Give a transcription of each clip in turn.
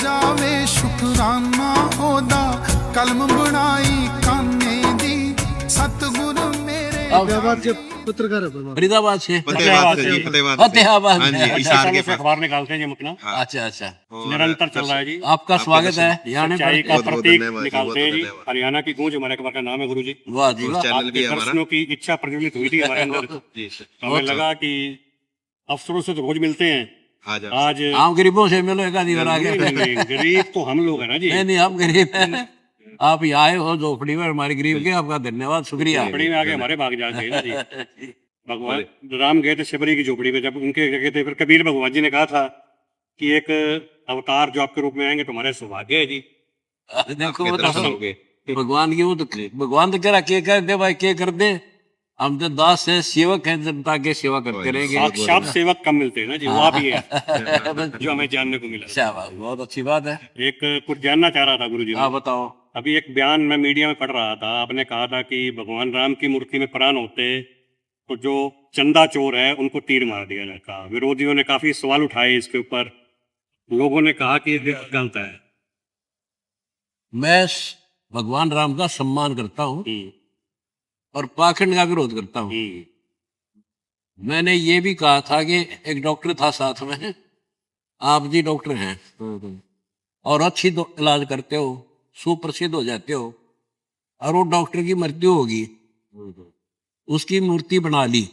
जावे शुकराना ओदा कलम बनाई काने दी सतगुरु मेरे फरीदाबाद के पत्रकार है। फरीदाबाद से फतेहाबाद से जी, फतेहाबाद हाँ जी, से। हिसार के से पास। अखबार निकालते हैं जी हम अपना, अच्छा अच्छा, निरंतर चल रहा है जी। आपका स्वागत है यहाँ सच्चाई का बहुत बहुत प्रतीक धन्यवाद, निकालते हैं बहुत जी। धन्यवाद। हरियाणा की गूंज हमारे अखबार का नाम है गुरु जी। वाह जी वाह। चैनल भी आपके है हमारा दर्शनों की इच्छा प्रज्वलित हुई थी हमारे अंदर, जी तो हमें लगा कि अफसरों से तो रोज मिलते हैं, आज आज आप गरीबों से मिलो एक आधी बार आगे। नहीं, नहीं, गरीब तो हम लोग हैं ना जी। नहीं नहीं, आप गरीब हैं, आप यहाँ आए हो झोपड़ी में हमारे गरीब के, आपका धन्यवाद शुक्रिया। झोपड़ी में आगे हमारे भाग जाते हैं ना जी। भगवान राम गए थे शबरी की झोपड़ी में, जब उनके जगह थे, फिर कबीर भगवान जी ने कहा था कि एक अवतार जो आपके रूप में आएंगे तुम्हारे सौभाग्य है जी। देखो वो दर्शन तो हो गए। भगवान की, वो तो भगवान तो कह रहा के कर दे भाई, के कर दे, हम तो दास है, सेवक है, जनता के सेवा करते रहेंगे। साक्षात सेवक कम मिलते हैं ना जी, वो आप ही है जो हमें जानने को मिला। शाबाश, बहुत अच्छी बात है। एक कुछ जानना चाह रहा था गुरु जी। आप बताओ। अभी एक बयान मैं मीडिया में पढ़ रहा था, आपने कहा था कि भगवान राम की मूर्ति में प्राण होते तो जो चंदा चोर है उनको तीर मार दिया जाता। विरोधियों ने काफी सवाल उठाए इसके ऊपर, लोगों ने कहा कि ये गलत है। मैं भगवान राम का सम्मान करता हूँ और पाखंड का विरोध करता हूँ। मैंने ये भी कहा था कि एक डॉक्टर था साथ में, आप जी डॉक्टर हैं और अच्छी इलाज करते हो, सुप्रसिद्ध हो जाते हो, और वो डॉक्टर की मृत्यु होगी, उसकी मूर्ति बना ली,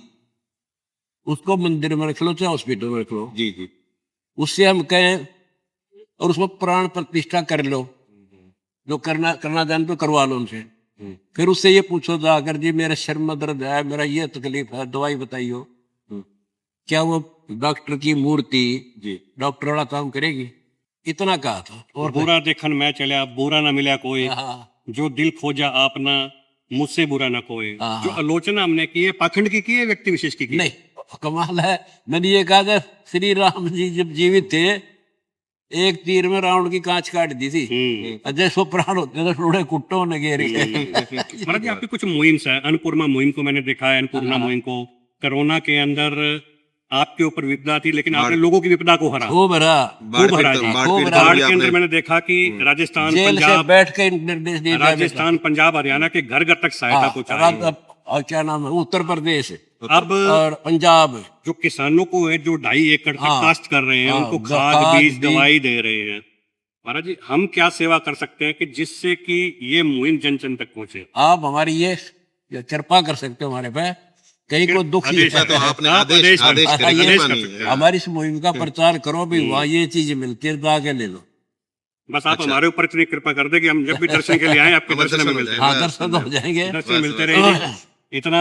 उसको मंदिर में रख लो चाहे हॉस्पिटल में रख लो, जी जी, उससे हम कहें और उसको प्राण प्रतिष्ठा कर लो, जो करना जान तो करवा लो उनसे। फिर उससे ये पूछो जाकर जी मेरा सिर में दर्द है, मेरा ये तकलीफ है, दवाई बताइयो, क्या वो डॉक्टर की मूर्ति जी डॉक्टर वाला काम करेगी? इतना कहा था। और बुरा देखन मैं चलिया बुरा ना मिला कोई, हाँ, जो दिल खोजा आपना मुझसे बुरा ना कोई। हाँ। जो आलोचना हमने की है पाखंड की है, व्यक्ति विशेष की नहीं कमाल है। मैंने ये कहा था श्री राम जी जब जीवित थे एक तीर में रावण की कांच काट दी थी, अजय सो प्राण होते तो थोड़े कुट्टों ने घेर के। महाराज जी आपकी कुछ मुहिम है, अन्नपूर्णा मुहिम को मैंने देखा है, अन्नपूर्णा मुहिम को। कोरोना के अंदर आपके ऊपर विपदा थी, लेकिन आपने लोगों की विपदा को हरा, खूब हरा, खूब हरा जी। खूब बाढ़ के अंदर मैंने देखा कि राजस्थान जेल से पंजाब, बैठ के निर्देश दिए जाते थे। राजस्थान पंजाब हरियाणा के घर घर तक सहायता पहुंचाई। और क्या नाम है, उत्तर प्रदेश अब और पंजाब, जो किसानों को है जो 2.5 एकड़ तक काश्त कर रहे हैं, उनको खाद बीज दवाई दे रहे हैं। महाराज जी हम क्या सेवा कर सकते हैं कि जिससे कि ये मुहिम जन जन तक पहुंचे? आप हमारी ये कृपा कर सकते हो हमारे पे, कहीं को दुखी है तो आपने आदेश करें, हमारी इस मुहिम का प्रचार करो भी, वहाँ ये चीज मिलती है, आगे ले लो। बस आप हमारे ऊपर इतनी कृपा कर दे कि हम जब भी दर्शन के लिए आए आपके दर्शन में मिलते हैं, हाँ दर्शन हो जाएंगे, दर्शन मिलते रहेंगे। इतना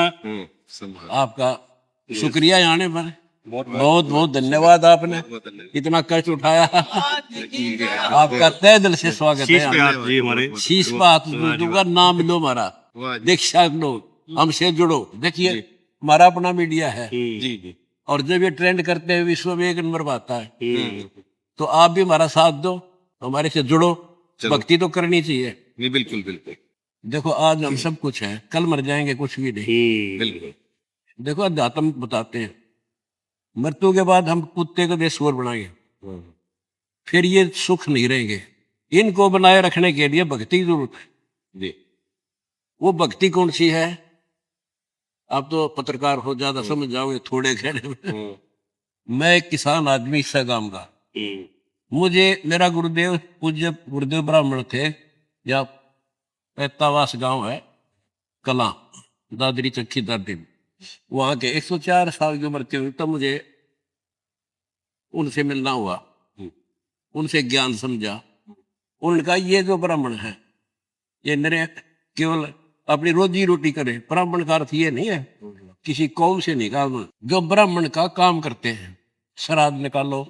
आपका शुक्रिया आने पर, बहुत बहुत धन्यवाद, आपने इतना कष्ट उठाया, आपका तहे दिल से स्वागत शीश पे है। हाथ जी हमारे, शीश पे हाथ दूंगा, नाम लो हमारा, दीक्षा लो, हमसे जुड़ो। देखिए हमारा अपना मीडिया है जी जी, और जब ये ट्रेंड करते हैं विश्व में 1 नंबर पर आता है, तो आप भी हमारा साथ दो, हमारे से जुड़ो, भक्ति तो करनी चाहिए। नहीं बिल्कुल बिल्कुल देखो आज हम सब कुछ है, कल मर जाएंगे कुछ भी नहीं। बिल्कुल, देखो अध्यात्म बताते हैं मृत्यु के बाद हम कुत्ते को देश सुअर बनाएंगे, फिर ये सुख नहीं रहेंगे। इनको बनाए रखने के लिए भक्ति की जरूरत है जी। वो भक्ति कौन सी है? आप तो पत्रकार हो, ज्यादा समझ जाओगे थोड़े कहने में। मैं एक किसान आदमी इससे गांव का, मुझे मेरा गुरुदेव पूज्य गुरुदेव ब्राह्मण थे, या पैतावास गांव है कला, दादरी चक्की दादी, वहां के 104 साल की उम्र थी, तब मुझे उनसे मिलना हुआ, उनसे ज्ञान समझा। उन्होंने कहा ये जो ब्राह्मण है ये मेरे केवल अपनी रोजी रोटी करे, ब्राह्मण का अर्थ ये नहीं है किसी कौम से नहीं कहा, जो ब्राह्मण का काम करते हैं, श्राद्ध निकालो,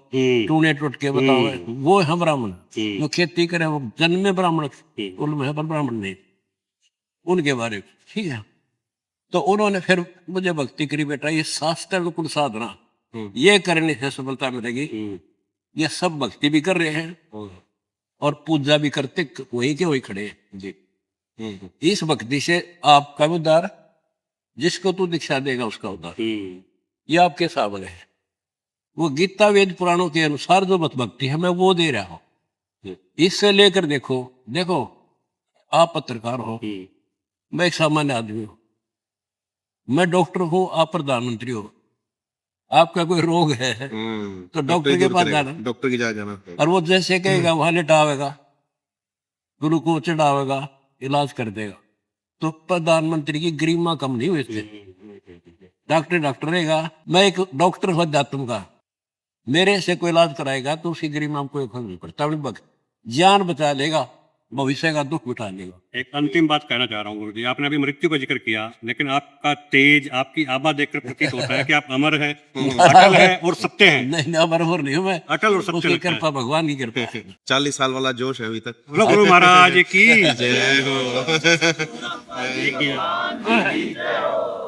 टूने टुटके बताओ, वो है ब्राह्मण। जो खेती करे वो जन्मे ब्राह्मण, उनमें है पर ब्राह्मण नहीं, उनके बारे में। ठीक है, तो उन्होंने फिर मुझे भक्ति करी, बेटा ये शास्त्र कुल साधना, ये करने से सफलता मिलेगी। ये सब भक्ति भी कर रहे हैं और पूजा भी करते, वही के वही खड़े हैं जी। इस भक्ति से आपका उद्धार, जिसको तू दीक्षा देगा उसका उद्धार, ये आपके सामने है। वो गीता वेद पुराणों के अनुसार जो मत भक्ति है मैं वो दे रहा हूँ। इससे लेकर देखो देखो, आप पत्रकार हो, मैं एक सामान्य आदमी हूँ, मैं डॉक्टर हूँ, आप प्रधानमंत्री हो, आपका कोई रोग है तो डॉक्टर के पास जाना, डॉक्टर के जाना। और वो जैसे कहेगा वहां लिटावेगा, ग्लूकोज चढ़ावेगा, इलाज कर देगा। तो प्रधानमंत्री की गरिमा कम नहीं हुई इससे। डॉक्टर रहेगा, मैं एक डॉक्टर हो जातुम का, मेरे से कोई इलाज कराएगा तो उसकी गरिमा में कोई फर्क नहीं पड़ता। जान बचा लेगा, भविष्य का दुख उठा लेगा। एक अंतिम बात कहना चाह रहा हूँ गुरु जी, आपने अभी मृत्यु का जिक्र किया, लेकिन आपका तेज, आपकी आभा देखकर प्रतीत होता है कि आप अमर हैं, अटल हैं और सत्य हैं। नहीं, बराबर नहीं हूँ मैं, अटल और सत्य उसकी लगता है। कृपा, भगवान की कृपा है। 40 साल वाला जोश है अभी तक। बोलो गुरु महाराज की जय हो।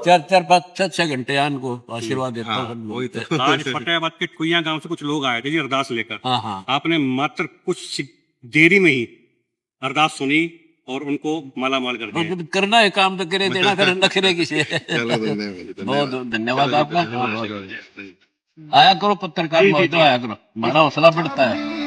4 5 6 घंटे को आशीर्वाद देता हूँ सब वही लोग। तो। आज फतेहाबाद के कुइया गांव से कुछ लोग आए थे जी अरदास लेकर। हाँ। आपने मात्र कुछ देरी में ही अरदास सुनी और उनको मालामाल कर दिया। और करना है काम तो करे, देना करे, नखरे किसे। चलो धन्यवाद। बहुत धन्यवाद आपका। आया करो पत्रकार महोदय, आया करो, हमारा हौसला बढ़ता है।